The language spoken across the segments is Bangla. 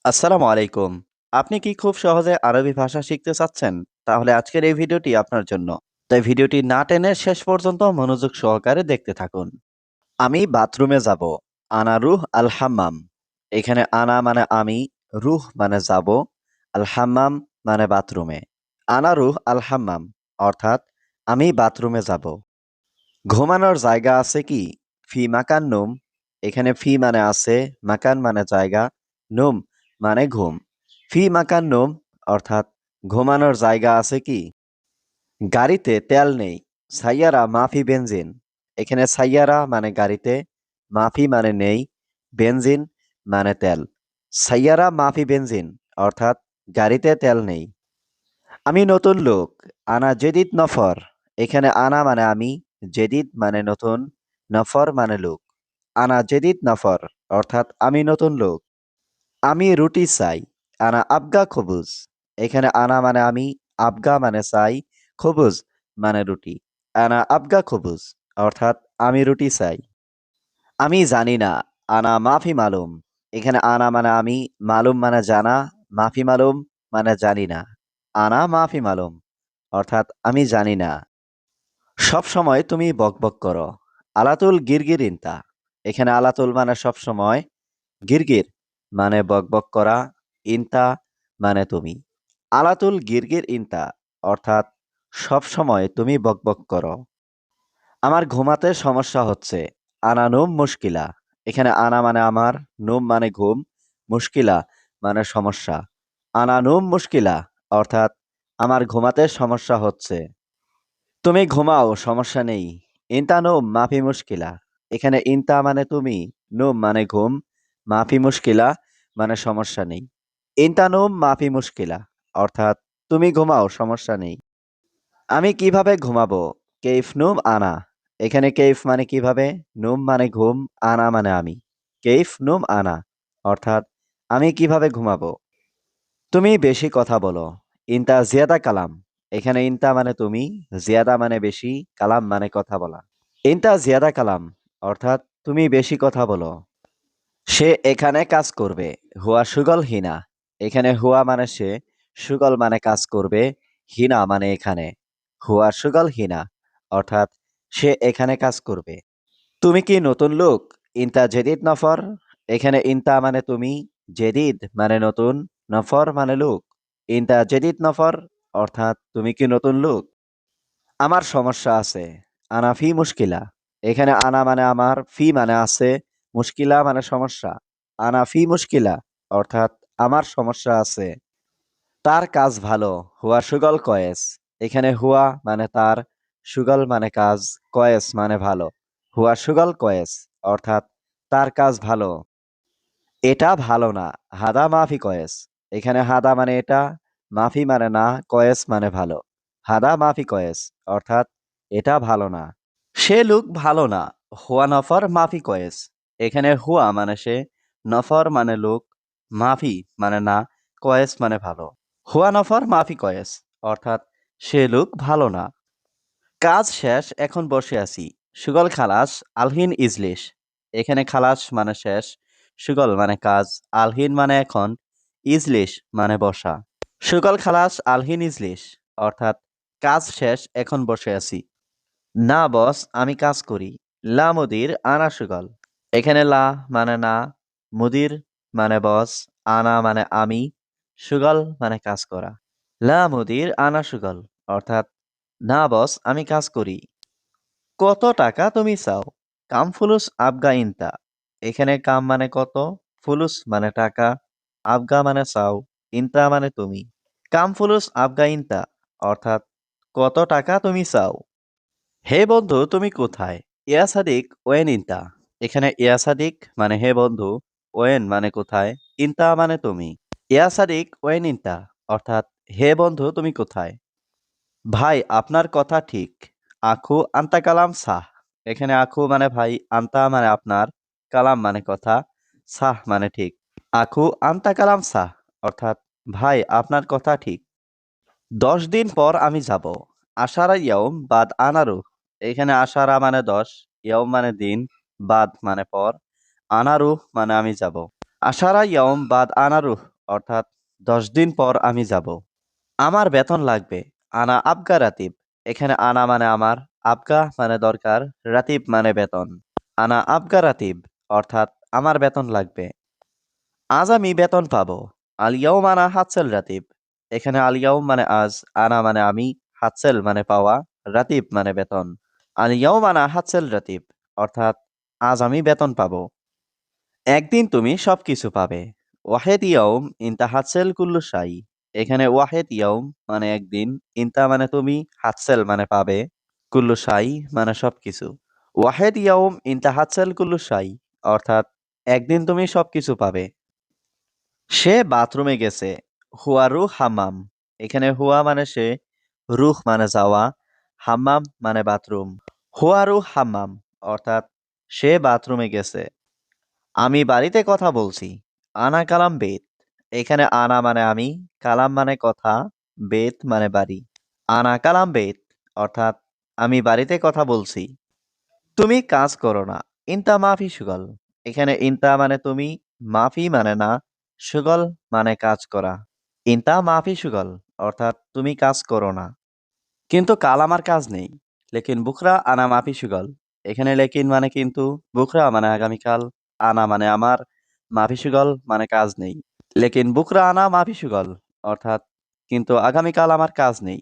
আসসালামু আলাইকুম। আপনি কি খুব সহজে আরবি ভাষা শিখতে চাচ্ছেন? তাহলে আজকের এই ভিডিওটি আপনার জন্য। তাই ভিডিওটি না টেনে শেষ পর্যন্ত মনোযোগ সহকারে দেখতে থাকুন। আমি বাথরুমে যাব। আনা রুহ আল হাম্মাম। এখানে আনা মানে আমি, রুহ মানে যাব, আল হাম্মাম মানে বাথরুমে। আনা রুহ আল হাম্মাম অর্থাৎ আমি বাথরুমে যাব। ঘুমানোর জায়গা আছে কি? ফি মাকান নুম। এখানে ফি মানে আছে, মাকান মানে জায়গা, নুম মানে ঘুম। ফি মাকান নুম অর্থাৎ ঘুমানোর জায়গা আছে কি? গাড়িতে তেল নেই। সাইয়ারা মাফি বেনজিন। এখানে সাইয়ারা মানে গাড়িতে, মাফি মানে নেই, বেনজিন মানে তেল। সাইয়ারা মাফি বেনজিন অর্থাৎ গাড়িতে তেল নেই। আমি নতুন লোক। আনা জেদিদ নফর। এখানে আনা মানে আমি, জেদিদ মানে নতুন, নফর মানে লোক। আনা জেদিদ নফর অর্থাৎ আমি নতুন লোক। আমি রুটি চাই। আনা আবগা খবুজ। এখানে আনা মানে আমি, আবগা মানে চাই, খবুজ মানে রুটি। আনা আবগা খবুজ অর্থাৎ আমি রুটি চাই। আমি জানি না। আনা মাফি মালুম। এখানে আনা মানে আমি, মালুম মানে জানা, মাফি মালুম মানে জানি না। আনা মাফি মালুম অর্থাৎ আমি জানি না। সব সময় তুমি বকবক করো। আলাতুল গিরগির ইনতা। এখানে আলাতুল মানে সব সময়, গিরগির মানে বকবক করা, ইনতা মানে তুমি। আলাতুল গিরগির ইনতা অর্থাৎ সব সময় তুমি বকবক করো। আমার ঘুমাতে সমস্যা হচ্ছে। আনা নুম মুশকিলা। এখানে আনা মানে আমার, নুম মানে ঘুম, মুশকিলা মানে সমস্যা। আনা নুম মুশকিলা অর্থাৎ আমার ঘুমাতে সমস্যা হচ্ছে। তুমি ঘুমাও, সমস্যা নেই। ইনতা নুম মাফি মুশকিলা। এখানে ইনতা মানে তুমি, নুম মানে ঘুম, মাফি মুশকিলা মানে সমস্যা নেই। ইনতা নুম মাফি মুশকিলা অর্থাৎ তুমি ঘুমাও, সমস্যা নেই। আমি কিভাবে ঘুমাবো? কেইফ নুম আনা। এখানে কেইফ মানে কিভাবে, নুম মানে ঘুম, আনা মানে আমি। কেইফ নুম আনা অর্থাৎ আমি কিভাবে ঘুমাবো। তুমি বেশি কথা বলো। ইনতা জিয়াদা কালাম। এখানে ইনতা মানে তুমি, জিয়াদা মানে বেশি, কালাম মানে কথা বলা। ইনতা জিয়াদা কালাম অর্থাৎ তুমি বেশি কথা বলো। সে এখানে কাজ করবে। হুয়া সুগল হিনা। এখানে হুয়া মানে সে, সুগল মানে কাজ করবে, হিনা মানে এখানে। হুয়া সুগল হিনা অর্থাৎ সে এখানে কাজ করবে। তুমি কি নতুন লোক? ইনতা জেদিদ নফর। এখানে ইনতা মানে তুমি, জেদিদ মানে নতুন, নফর মানে লোক। ইনতা জেদিদ নফর অর্থাৎ তুমি কি নতুন লোক? আমার সমস্যা আছে। আনা ফি মুশকিলা। এখানে আনা মানে আমার, ফি মানে আছে, মুশকিলা মানে সমস্যা। আনা ফি মুশকিলা অর্থাৎ আমার সমস্যা আছে। তার কাজ ভালো। হুয়া সুগল কয়েস। এখানে হুয়া মানে তার, সুগল মানে কাজ, কয়েস মানে ভালো। হুয়া সুগল কয়েস অর্থাৎ তার কাজ ভালো। এটা ভালো না। হাদা মাফি কয়েস। এখানে হাদা মানে এটা, মাফি মানে না, কয়েস মানে ভালো। হাদা মাফি কয়েস অর্থাৎ এটা ভালো না। সে লোক ভালো না। হুয়া নফর মাফি কয়েস। এখানে হুয়া মানে সে, নফর মানে লোক, মাফি মানে না, কয়েস মানে ভালো। হুয়া নফর মাফি কয়েস অর্থাৎ সে লোক ভালো না। কাজ শেষ, এখন বসে আছি। সুগল খালাস, আলহিন ইজলিশ। এখানে খালাস মানে শেষ, সুগল মানে কাজ, আলহিন মানে এখন, ইজলিশ মানে বসা। সুগল খালাস আলহিন ইজলিশ অর্থাৎ কাজ শেষ, এখন বসে আছি। না বস, আমি কাজ করি। লা মুদির আনা সুগল। এখানে লা মানে না, মুদির মানে বস, আনা মানে আমি, সুগল মানে কাজ করা। লা মুদির আনা সুগল অর্থাৎ না বস, আমি কাজ করি। কত টাকা তুমি চাও? কাম ফুলুস আবগা ইনতা। এখানে কাম মানে কত, ফুলুস মানে টাকা, আবগা মানে চাও, ইনতা মানে তুমি। কাম ফুলুস আবগা ইনতা অর্থাৎ কত টাকা তুমি চাও। হে বন্ধু, তুমি কোথায়? ইয়া সাদিক ওয়েন ইনতা। এখানে ইয়া সাদিক মানে হে বন্ধু, ওয়েন মানে কোথায়, ইনতা মানে তুমি। ইয়া সাদিক ওয়েন ইনতা অর্থাৎ হে বন্ধু, তুমি কোথায়। ভাই, আপনার কথা ঠিক। আখু আন্তা কালাম সাহ। এখানে আখু মানে ভাই, আন্তা মানে আপনার, কালাম মানে কথা, সাহ মানে ঠিক। আখু আন্তা কালাম সাহ অর্থাৎ ভাই, আপনার কথা ঠিক। 10 দিন পর আমি যাব। আশারা ইয়ম বাদ আনারু। এখানে আশারা মানে 10, ইয়ম মানে দিন, বাদ মানে পর, আনারু মানে আমি যাব। আশারা ইয়ম বাদ আনারু অর্থাৎ 10 দিন পর আমি যাব। আমার বেতন লাগবে। আনা আবগা রাতিব। এখানে আনা মানে আমার, আবগা মানে দরকার, রাতিব মানে বেতন। আনা আবগা রাতিব অর্থাৎ আমার বেতন লাগবে। আজ আমি বেতন পাবো। আল ইয়াউম আনা হাতসেল রাতিব। এখানে আল ইয়াউম মানে আজ, আনা মানে আমি, হাতসেল মানে পাওয়া, রাতিব মানে বেতন। আল ইয়াউম আনা হাতসেল রাতিব অর্থাৎ আজ আমি বেতন পাবো। একদিন তুমি সবকিছু পাবে। ওয়াহেদ ইয়াউম ইনতা হাতসেল কুল্লু শাই। এখানে ওয়াহেদ ইয়াউম মানে একদিন, ইনতা মানে তুমি, হাতসেল মানে পাবে, কুল্লু শাই মানে সবকিছু। ওয়াহেদ ইয়াউম ইনতা হাতসেল কুল্লু শাই অর্থাৎ একদিন তুমি সবকিছু পাবে। সে বাথরুমে গেছে। হুয়া রুহ হাম্মাম। এখানে হুয়া মানে সে, রুহ মানে যাওয়া, হাম্মাম মানে বাথরুম। হুয়া রুহ হাম্মাম অর্থাৎ সে বাথরুমে গেছে। আমি বাড়িতে কথা বলছি। আনা কালাম বেত। এখানে আনা মানে আমি, কালাম মানে কথা, বেত মানে বাড়ি। আনা কালাম বেত অর্থাৎ আমি বাড়িতে কথা বলছি। তুমি কাজ করো না। ইনতা মাফি সুগল। এখানে ইনতা মানে তুমি, মাফি মানে না, সুগল মানে কাজ করা। ইনতা মাফি সুগল অর্থাৎ তুমি কাজ করো না। কিন্তু কাল আমার কাজ নেই। লেকিন বুকরা আনা মাফি সুগল। এখানে লেকিন মানে কিন্তু, বুকরা মানে আগামীকাল, আনা মানে আমার, মাফি সুগল মানে কাজ নেই। লেকিন বুকরা আনা মাফি সুগল অর্থাৎ কিন্তু আগামীকাল আমার কাজ নেই।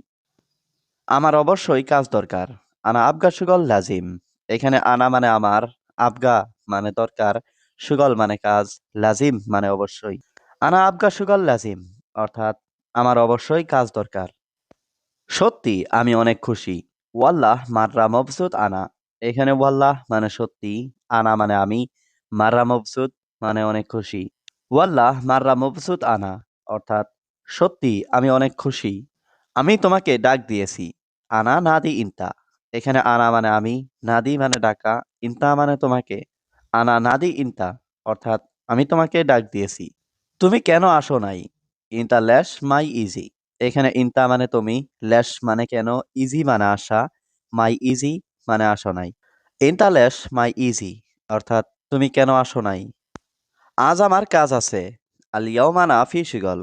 আমার অবশ্যই কাজ দরকার। আনা আবগা সুগল লাজিম। এখানে আনা মানে আমার, আবগা মানে দরকার, সুগল মানে কাজ, লাজিম মানে অবশ্যই। আনা আবগা সুগল লাজিম অর্থাৎ আমার অবশ্যই কাজ দরকার। সত্যি আমি অনেক খুশি। ওয়াল্লাহ মাররা মবসুত আনা। এখানে ওয়াল্লাহ মানে সত্যি, আনা মানে আমি, মাররা মবসুত মানে অনেক খুশি। ওয়াল্লাহ মাররা মবসুত আনা অর্থাৎ সত্যি আমি অনেক খুশি। আমি তোমাকে ডাক দিয়েছি। আনা নাদি ইনতা। এখানে আনা মানে আমি, নাদি মানে ডাকা, ইনতা মানে তোমাকে। আনা নাদি ইনতা অর্থাৎ আমি তোমাকে ডাক দিয়েছি। তুমি কেন আসো নাই? ইনতা ল্যাশ মাই ইজি। এখানে ইনতা মানে তুমি, ল্যাশ মানে কেন, ইজি মানে আসা, মাই ইজি মানে আসো নাই। ইনতা ল্যাশ মাই ইজি অর্থাৎ তুমি কেন আসো নাই? আজ আমার কাজ আছে। আলিয়াউম আনা ফি সুগল।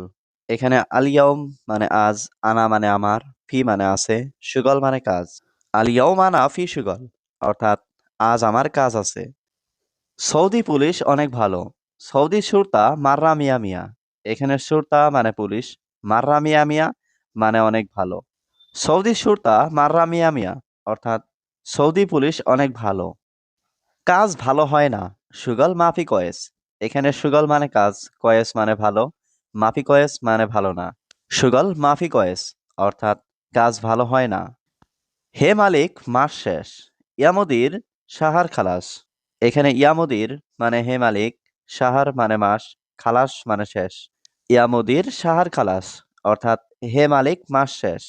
এখানে আলিয়াউম মানে আজ, আনা মানে আমার, ফি মানে আছে, সুগল মানে কাজ। আলিয়াউম আনা ফি সুগল অর্থাৎ আজ আমার কাজ আছে। সৌদি পুলিশ অনেক ভালো। সৌদি সুরতা মাররা মিয়া মিয়া। এখানে সুরতা মানে পুলিশ, মাররা মিয়া মিয়া মানে অনেক ভালো। সৌদি সুরতা মাররা মিয়া মিয়া অর্থাৎ সৌদি পুলিশ অনেক ভালো। কাজ ভালো হয় না। সুগল মাফি কয়েস। এখানে সুগল মানে কাজ, কয়েস মানে ভালো, মাফি কয়েস মানে ভালো না। সুগল মাফি কয়েস অর্থাৎ কাজ ভালো হয় না। হে মালিক মাস শেষ। ইয়ামুদির সাহার খালাস। এখানে ইয়ামুদির মানে হে মালিক, সাহার মানে মাস, খালাস মানে শেষ। ইয়ামুদির সাহার খালাস অর্থাৎ হে মালিক মাস শেষ।